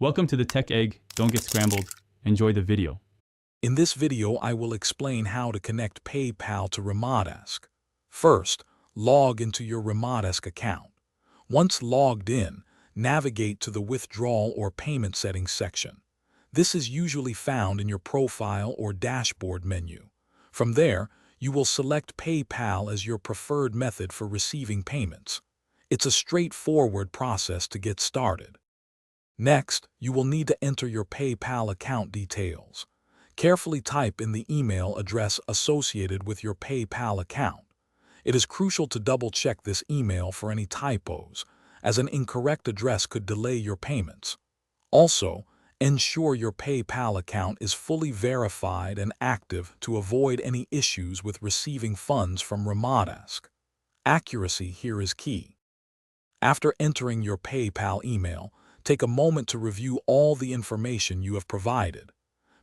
Welcome to the Tech Egg. Don't get scrambled. Enjoy the video. In this video, I will explain how to connect PayPal to Remotask. First, log into your Remotask account. Once logged in, navigate to the Withdrawal or Payment Settings section. This is usually found in your Profile or Dashboard menu. From there, you will select PayPal as your preferred method for receiving payments. It's a straightforward process to get started. Next, you will need to enter your PayPal account details. Carefully type in the email address associated with your PayPal account. It is crucial to double-check this email for any typos, as an incorrect address could delay your payments. Also, ensure your PayPal account is fully verified and active to avoid any issues with receiving funds from Remotask. Accuracy here is key. After entering your PayPal email, take a moment to review all the information you have provided.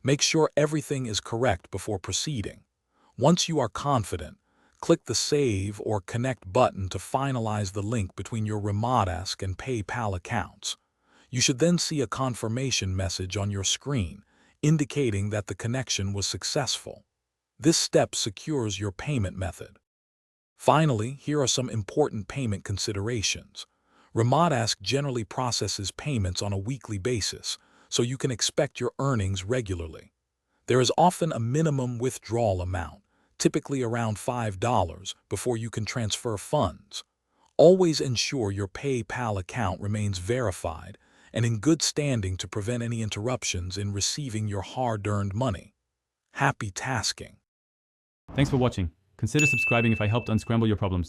Make sure everything is correct before proceeding. Once you are confident, click the Save or Connect button to finalize the link between your Remotask and PayPal accounts. You should then see a confirmation message on your screen, indicating that the connection was successful. This step secures your payment method. Finally, here are some important payment considerations. Remotask generally processes payments on a weekly basis, so you can expect your earnings regularly. There is often a minimum withdrawal amount, typically around $5, before you can transfer funds. Always ensure your PayPal account remains verified and in good standing to prevent any interruptions in receiving your hard-earned money. Happy tasking! Thanks for watching. Consider subscribing if I helped unscramble your problems.